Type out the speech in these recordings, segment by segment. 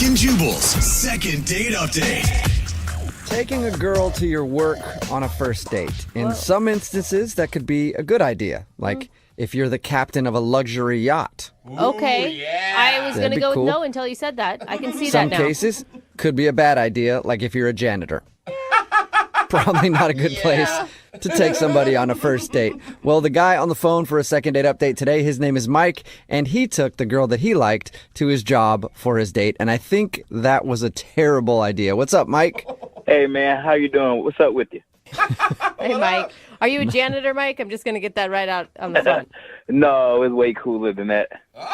Brooke and Jubal's second date update. Taking a girl to your work on a first date. In some instances, that could be a good idea. Like if you're the captain of a luxury yacht. Okay. yeah. I was going to That'd be go cool. with no until you said that. I can see Some that now. cases, could be a bad idea, like if you're a janitor. Probably not a good place to take somebody on a first date. Well, the guy on the phone for a second date update today, his name is Mike, and he took the girl that he liked to his job for his date, and I think that was a terrible idea. What's up, Mike? Hey, man, how you doing? What's up with you? Hey, Mike. Are you a janitor, Mike? I'm just going to get that right out on the phone. No, it's way cooler than that.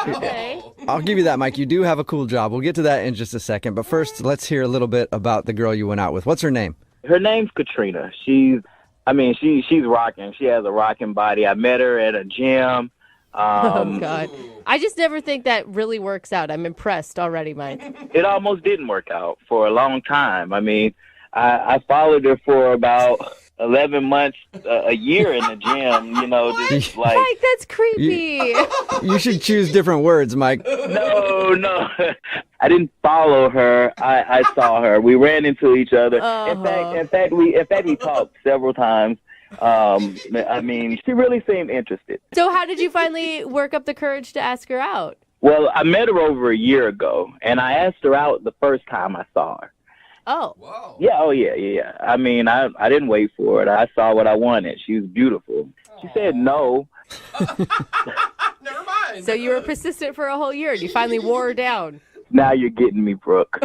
Okay. I'll give you that, Mike. You do have a cool job. We'll get to that in just a second, but first, let's hear a little bit about the girl you went out with. What's her name? Her name's Katrina. She's rocking. She has a rocking body. I met her at a gym. Oh, God. I just never think that really works out. I'm impressed already, Mike. It almost didn't work out for a long time. I mean, I followed her for about 11 months, a year in the gym, just like... Mike, that's creepy. You should choose different words, Mike. No. I didn't follow her. I saw her. We ran into each other. In fact, we talked several times. She really seemed interested. So how did you finally work up the courage to ask her out? Well, I met her over a year ago, and I asked her out the first time I saw her. Oh. Whoa. Yeah. I mean, I didn't wait for it. I saw what I wanted. She was beautiful. She said no. Never mind. So you were persistent for a whole year and you finally wore her down. Now you're getting me, Brooke.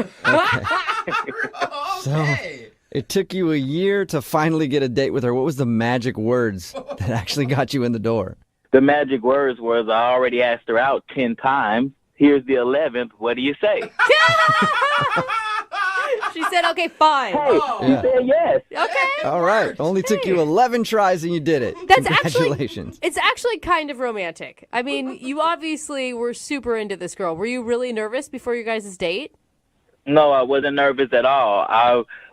Okay. It took you a year to finally get a date with her. What was the magic words that actually got you in the door? The magic words was I already asked her out 10 times. Here's the 11th. What do you say? She said, okay, fine. Hey, she said yes. Okay. All right. Only took you 11 tries and you did it. That's actually, Congratulations. it's actually kind of romantic. I mean, you obviously were super into this girl. Were you really nervous before your guys' date? No, I wasn't nervous at all.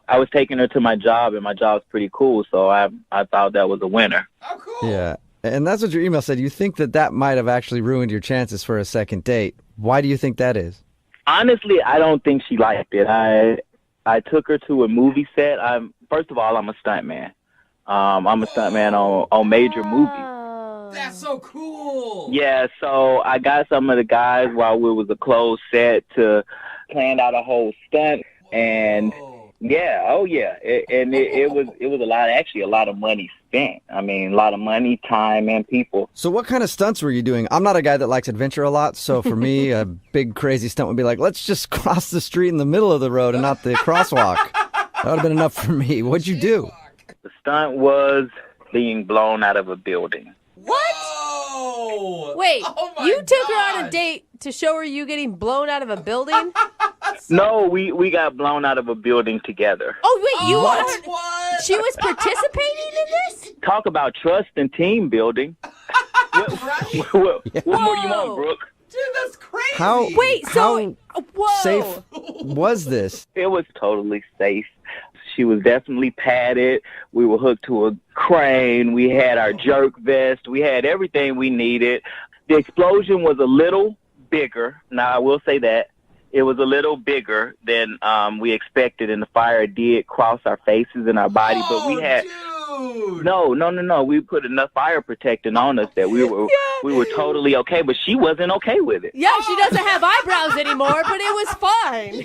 I was taking her to my job, and my job's pretty cool, so I thought that was a winner. Oh, cool. Yeah. And that's what your email said. You think that might have actually ruined your chances for a second date. Why do you think that is? Honestly, I don't think she liked it. I took her to a movie set. First of all, I'm a stuntman. I'm a stuntman on major movies. Oh. That's so cool. Yeah, so I got some of the guys while it was a closed set to plan out a whole stunt, and it was a lot of money spent. I mean, a lot of money, time, and people. So what kind of stunts were you doing? I'm not a guy that likes adventure a lot, so for me, a big crazy stunt would be like, let's just cross the street in the middle of the road and not the crosswalk. That would have been enough for me. What'd you do? The stunt was being blown out of a building. What? Whoa. Wait, Oh my you took her on a God. date to show her you getting blown out of a building? No, we got blown out of a building together. Oh, wait, you What? are... What? She was participating in this? Talk about trust and team building. Right? What more do you Whoa. want, Brooke? Dude, that's crazy. How Wait, so... how Whoa. safe was this? It was totally safe. She was definitely padded. We were hooked to a crane. We had our jerk vest. We had everything we needed. The explosion was a little bigger. Now, I will say that. It was a little bigger than we expected, and the fire did cross our faces and our body. But we had... Dude. No. We put enough fire protecting on us that we were totally okay, but she wasn't okay with it. Yeah, she doesn't have eyebrows anymore, but it was fine.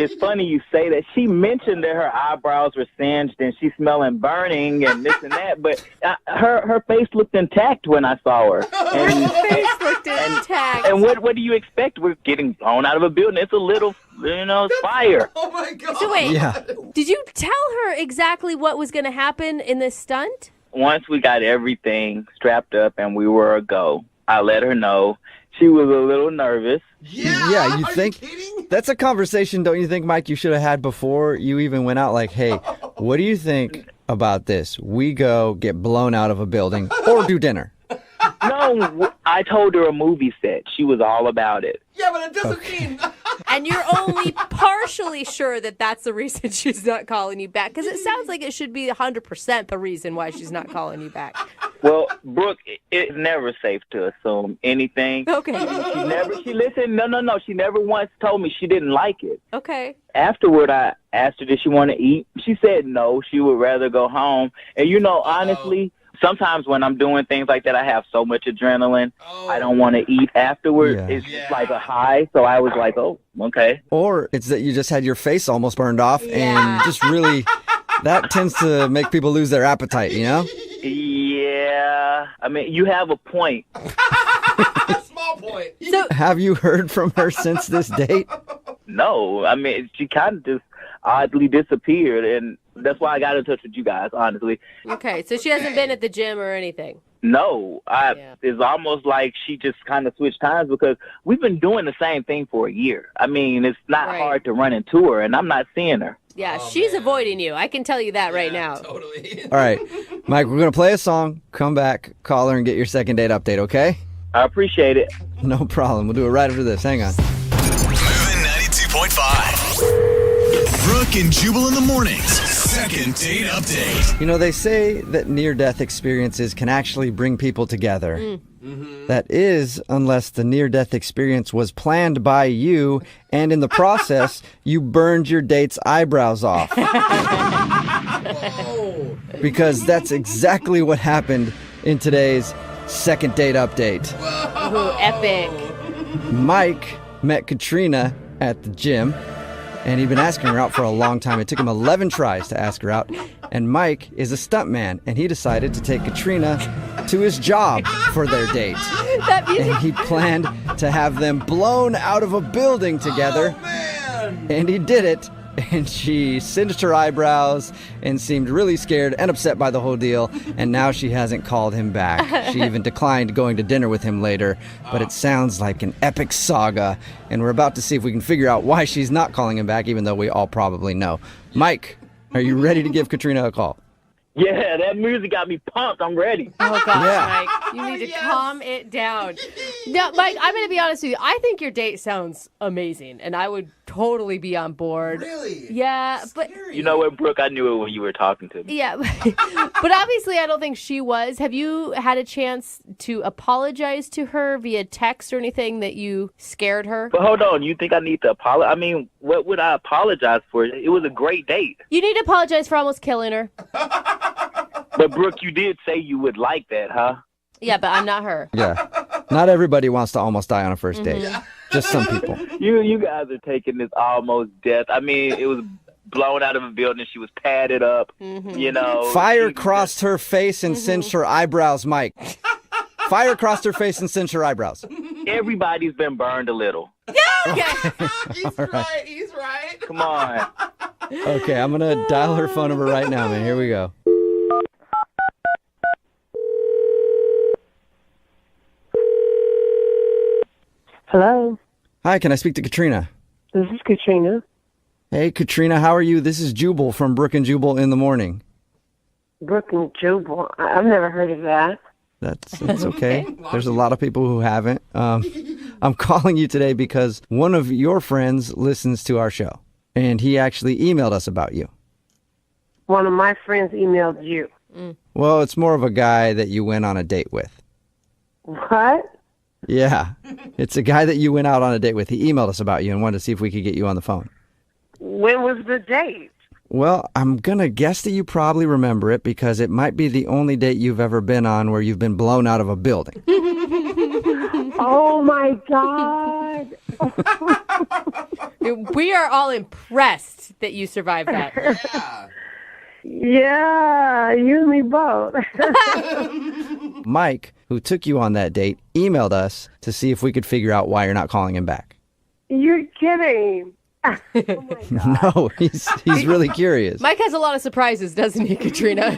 It's funny you say that. She mentioned that her eyebrows were singed and she's smelling burning and this and that, but her face looked intact when I saw her. And, Face looked intact. and what do you expect? We're getting blown out of a building. It's a little, fire. Oh my God. So wait, Yeah. did you tell her exactly what was going to happen in this stunt? Once we got everything strapped up and we were a go, I let her know. She was a little nervous. Yeah, you Are think you kidding? that's a conversation, don't you think, Mike, you should have had before you even went out? Like, hey, what do you think about this? We go get blown out of a building or do dinner. No, I told her a movie set. She was all about it. Yeah, but it doesn't mean. And you're only partially sure that that's the reason she's not calling you back. Because it sounds like it should be 100% the reason why she's not calling you back. Well, Brooke, it's never safe to assume anything. Okay. She listened. No. She never once told me she didn't like it. Okay. Afterward, I asked her, did she want to eat? She said no, she would rather go home. And, honestly, sometimes when I'm doing things like that, I have so much adrenaline. I don't want to eat afterward. Yeah. It's just like a high. So I was like, oh, okay. Or it's that you just had your face almost burned off and just really, that tends to make people lose their appetite, Yeah. I mean, you have a point. Small point. So, Have you heard from her since this date? No. I mean, she kind of just oddly disappeared. And that's why I got in touch with you guys, honestly. okay, so she hasn't been at the gym or anything. No, Yeah. It's almost like she just kind of switched times because we've been doing the same thing for a year. I mean, it's not Right. hard to run into her, and I'm not seeing her. Yeah, she's avoiding you. I can tell you that right now. Totally. All right, Mike, we're going to play a song, come back, call her, and get your second date update, okay? I appreciate it. No problem. We'll do it right after this. Hang on. Moving 92.5. Brooke and Jubal in the mornings. Second date update. They say that near-death experiences can actually bring people together. That is, unless the near-death experience was planned by you, and in the process, you burned your date's eyebrows off. Because that's exactly what happened in today's second date update. Ooh, epic. Mike met Katrina at the gym, and he'd been asking her out for a long time. It took him 11 tries to ask her out. And Mike is a stuntman, and he decided to take Katrina to his job for their date. That music. And he planned to have them blown out of a building together. And he did it. And she singed her eyebrows and seemed really scared and upset by the whole deal. And now she hasn't called him back. She even declined going to dinner with him later. But it sounds like an epic saga. And we're about to see if we can figure out why she's not calling him back, even though we all probably know. Mike, are you ready to give Katrina a call? Yeah, that music got me pumped. I'm ready. Oh, gosh, Yeah. Mike. You need to calm it down. Now, Mike, I'm going to be honest with you. I think your date sounds amazing, and I would totally be on board. Really? Yeah, but... You know what, Brooke? I knew it when you were talking to me. Yeah, but obviously I don't think she was. Have you had a chance to apologize to her via text or anything that you scared her? But hold on, you think I need to apologize? I mean, what would I apologize for? It was a great date. You need to apologize for almost killing her. But, Brooke, you did say you would like that, huh? Yeah, but I'm not her. Yeah. Not everybody wants to almost die on a first date. Just some people. You guys are taking this almost death. I mean, it was blown out of a building. She was padded up, Fire crossed her face and singed her eyebrows, Mike. Fire crossed her face and singed her eyebrows. Everybody's been burned a little. Okay. He's right. He's right. Come on. Okay, I'm going to dial her phone number right now, man. Here we go. Hello, Hi, can I speak to Katrina? this is Katrina. Hey, Katrina, how are you? This is Jubal from Brooke and Jubal in the Morning. Brooke and Jubal. I've never heard of that. That's okay. There's a lot of people who haven't. I'm calling you today because one of your friends listens to our show, and he actually emailed us about you. One of my friends emailed you. Well, it's more of a guy that you went on a date with. What? Yeah, it's a guy that you went out on a date with. He emailed us about you and wanted to see if we could get you on the phone. When was the date? Well, I'm going to guess that you probably remember it because it might be the only date you've ever been on where you've been blown out of a building. Oh, my God. We are all impressed that you survived that. Yeah. Yeah, you and me both. Mike, who took you on that date, emailed us to see if we could figure out why you're not calling him back. You're kidding. Oh, my God. No, he's really curious. Mike has a lot of surprises, doesn't he, Katrina?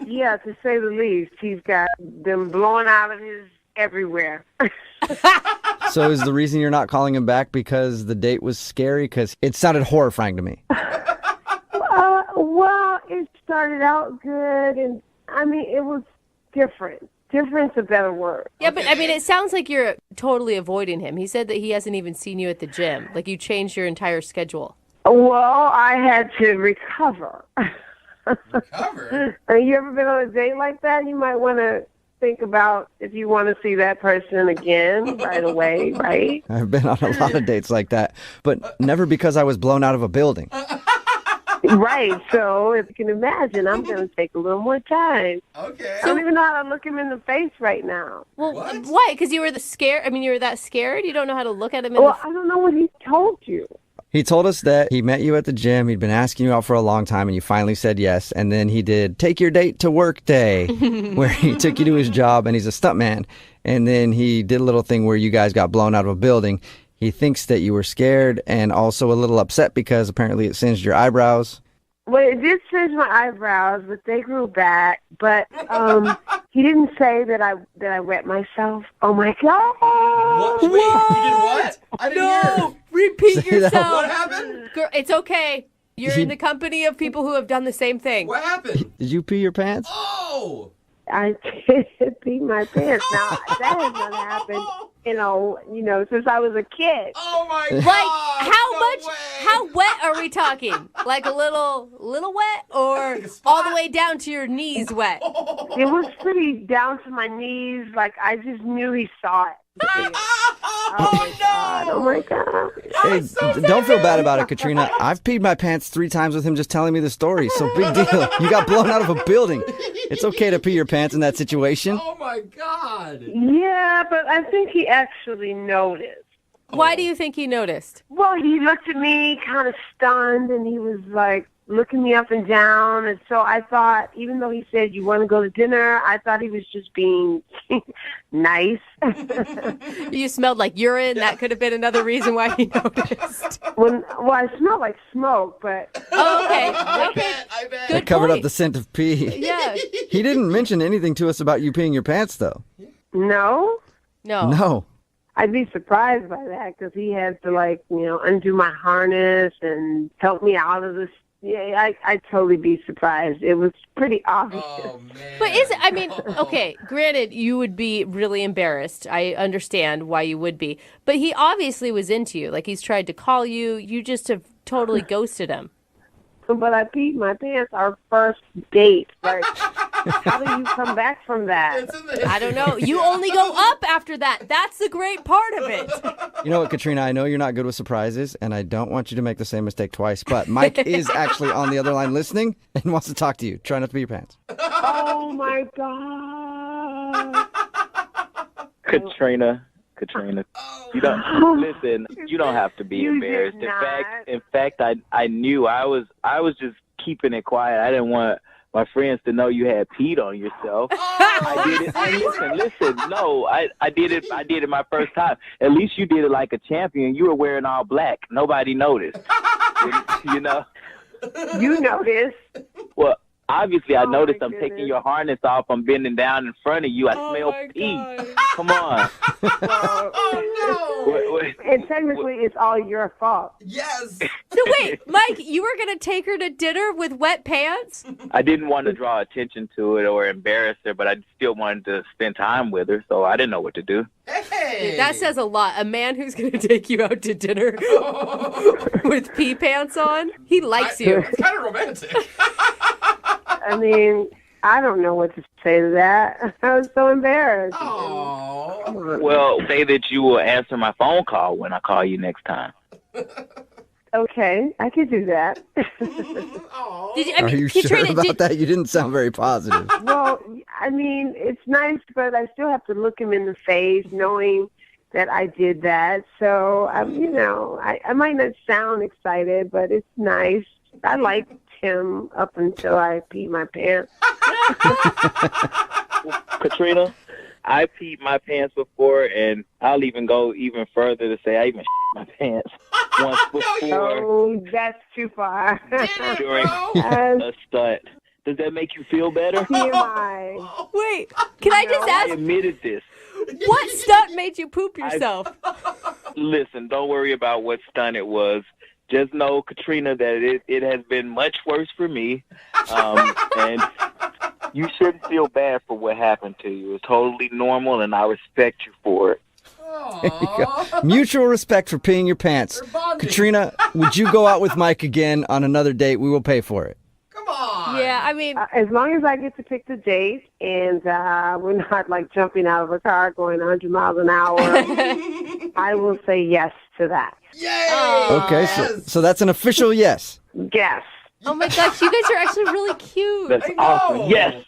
Yeah, to say the least. He's got them blowing out of his everywhere. So is the reason you're not calling him back because the date was scary? Because it sounded horrifying to me. Well, it started out good, and I mean, it was different. Indifferent's a better word. Yeah, but I mean, it sounds like you're totally avoiding him. He said that he hasn't even seen you at the gym. Like you changed your entire schedule. Well, I had to recover. Recover? You ever been on a date like that? You might want to think about if you want to see that person again right away, right? I've been on a lot of dates like that, but never because I was blown out of a building. Right, so if you can imagine, I'm going to take a little more time. Okay. I don't even know how to look him in the face right now. Well, What? why? Because you were scared? I mean, you were that scared? You don't know how to look at him in Well, I don't know what he told you. He told us that he met you at the gym. He'd been asking you out for a long time, and you finally said yes. And then he did take your date to work day, where he took you to his job, and he's a stuntman. And then he did a little thing where you guys got blown out of a building. He thinks that you were scared and also a little upset because apparently it singed your eyebrows. Well, it did singe my eyebrows, but they grew back. But he didn't say that I wet myself. Oh my God! What? Wait, you did what? I didn't hear. Repeat Say that. yourself. What happened? Girl, it's okay. You're in the company of people who have done the same thing. What happened? Did you pee your pants? Oh! I did pee my pants. Now that has not happened. You know, since I was a kid. Oh my God! Like how No much? way. How wet are we talking? Like a little wet, or all the way down to your knees wet? It was pretty down to my knees. Like I just knew he saw it. Oh my God! Hey, don't feel bad about it, Katrina. I've peed my pants 3 times with him just telling me the story. So big deal. You got blown out of a building. It's okay to pee your pants in that situation. Oh my God! Yeah, but I think he actually noticed. Why do you think he noticed? Well, he looked at me kind of stunned, and he was like looking me up and down. And so I thought, even though he said, "You want to go to dinner?" I thought he was just being nice. You smelled like urine. That could have been another reason why he noticed. Well, I smelled like smoke, but Oh, okay. Okay. I bet. Good It covered point. up the scent of pee. Yeah. He didn't mention anything to us about you peeing your pants, though. no. No. No. I'd be surprised by that because he had to, undo my harness and help me out of this. Yeah, I'd totally be surprised. It was pretty obvious. Oh man. But okay, granted, you would be really embarrassed. I understand why you would be. But he obviously was into you. Like, he's tried to call you. You just have totally ghosted him. But I peed my pants our first date. Like, how do you come back from that? It's in the I don't know. You only go up after that. That's the great part of it. You know what, Katrina? I know you're not good with surprises, and I don't want you to make the same mistake twice, but Mike is actually on the other line listening and wants to talk to you. Try not to pee your pants. Oh, my God. Katrina, you don't listen. You don't have to be You embarrassed. did In fact, I knew I was just keeping it quiet. I didn't want my friends to know you had peed on yourself. I did it. And listen. No, I did it. I did it my first time. At least you did it like a champion. You were wearing all black. Nobody noticed. You know. You noticed. Well, obviously, I Oh, noticed. my I'm taking goodness. your harness off. I'm bending down in front of you. I smell pee. Come on. Oh And technically, it's all your fault. no! Yes. So wait, Mike, you were going to take her to dinner with wet pants? I didn't want to draw attention to it or embarrass her, but I still wanted to spend time with her, so I didn't know what to do. Hey. That says a lot. A man who's going to take you out to dinner with pee pants on, he likes you. It's kind of romantic. I mean, I don't know what to say to that. I was so embarrassed. Oh. Well, say that you will answer my phone call when I call you next time. Okay, I could do that. Oh. Did you, Are you Katrina, sure about that? You didn't sound very positive. Well, I mean, it's nice, but I still have to look him in the face, knowing that I did that. So, I might not sound excited, but it's nice. I liked him up until I peed my pants. Katrina, I peed my pants before, and I'll even go even further to say I even shit my pants once before Oh, that's too far. during As a stunt. Does that make you feel better? TMI. Wait, can I just I ask, admitted this. what stunt made you poop yourself? Listen, don't worry about what stunt it was. Just know, Katrina, that it has been much worse for me. And You shouldn't feel bad for what happened to you. It's totally normal, and I respect you for it. There you go. Mutual respect for peeing your pants. Katrina, would you go out with Mike again on another date? We will pay for it. Come on. Yeah, I mean, As long as I get to pick the date and we're not like jumping out of a car going 100 miles an hour, I will say yes to that. Yay! Okay, so that's an official yes. Yes. oh my gosh, you guys are actually really cute. That's I know. awesome. Yes.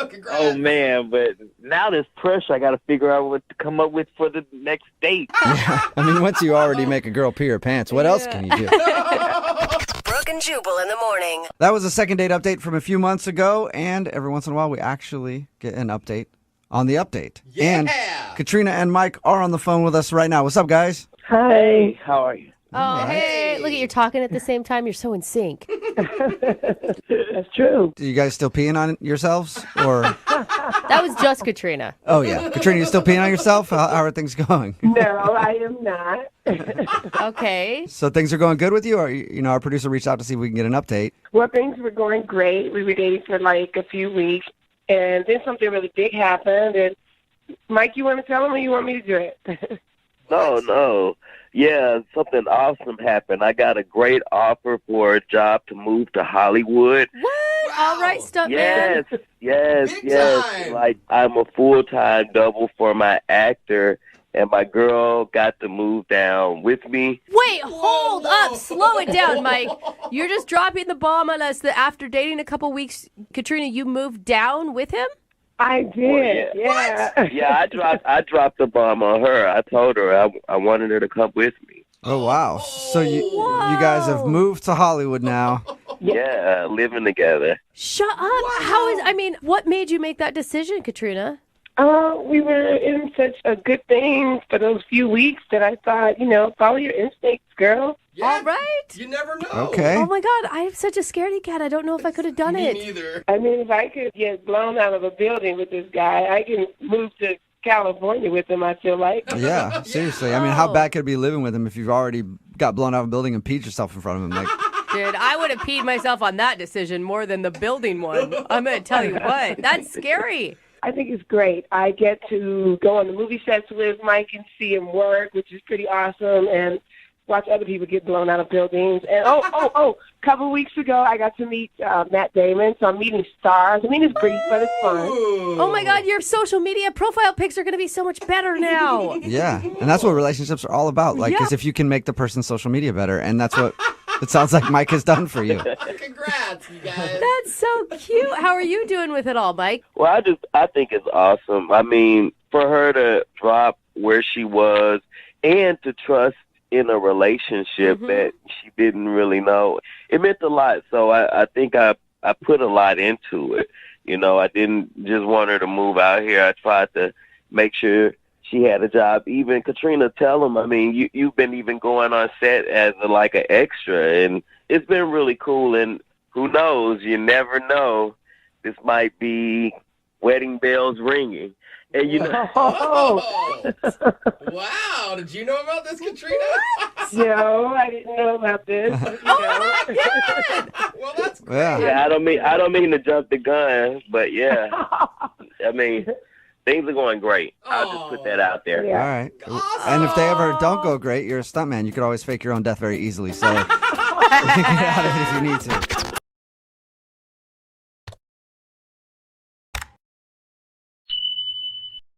Congrats. Oh, man, but now there's pressure. I got to figure out what to come up with for the next date. I mean, once you already make a girl pee her pants, what else can you do? Brooke and Jubal in the morning. That was a second date update from a few months ago, and every once in a while we actually get an update on the update. Yeah. And Katrina and Mike are on the phone with us right now. What's up, guys? Hey, how are you? Oh, hey, look at you talking at the same time. You're so in sync. That's true. Are you guys still peeing on yourselves? Or That was just Katrina. oh yeah, Katrina, you still peeing on yourself? How are things going? No, I am not. Okay. So things are going good with you, or our producer reached out to see if we can get an update. Well, things were going great. We were dating for like a few weeks, and then something really big happened. And Mike, you want to tell him, or you want me to do it? No. Yeah, something awesome happened. I got a great offer for a job to move to Hollywood. What? All right, stuntman. Yes. Big time. Like, I'm a full-time double for my actor, and my girl got to move down with me. Wait, hold up. Slow it down, Mike. You're just dropping the bomb on us that after dating a couple weeks, Katrina, you moved down with him? I did. Yeah. Yeah, I dropped the bomb on her. I told her I wanted her to come with me. Oh wow! So you guys have moved to Hollywood now. Yeah, living together. Shut up. What made you make that decision, Katrina? We were in such a good thing for those few weeks that I thought, follow your instincts, girl. Yeah, All right. You never know. Okay. Oh my God, I am such a scaredy cat. I don't know if I could have done Me it. neither. I mean, if I could get blown out of a building with this guy, I can move to California with him, I feel like. Yeah, seriously. I mean, how bad could it be living with him if you've already got blown out of a building and peed yourself in front of him? Like, Dude, I would have peed myself on that decision more than the building one. I'm going to tell you what. That's scary. I think it's great. I get to go on the movie sets with Mike and see him work, which is pretty awesome, and watch other people get blown out of buildings. And a couple of weeks ago, I got to meet Matt Damon, so I'm meeting stars. I mean, it's brief, but it's fun. Oh my God, your social media profile pics are going to be so much better now. yeah, and that's what relationships are all about. Like, Yeah. is if you can make the person's social media better, and that's what it sounds like Mike has done for you. Congrats, you guys. That's so cute. How are you doing with it all, Mike? Well, I think it's awesome. I mean, for her to drop where she was and to trust in a relationship that she didn't really know, it meant a lot. So I think I put a lot into it. I didn't just want her to move out here. I tried to make sure she had a job. Even Katrina, tell him, I mean, you've been even going on set as an extra, and it's been really cool. And who knows? You never know. This might be wedding bells ringing. And Oh. Wow. Did you know about this, Katrina? No, I didn't know about this. Well, that's great. Yeah. Yeah, I don't mean to jump the gun, but yeah. I mean, things are going great. I'll just put that out there. All right. And if they ever don't go great, you're a stuntman. You could always fake your own death very easily. So you can get out of it if you need to.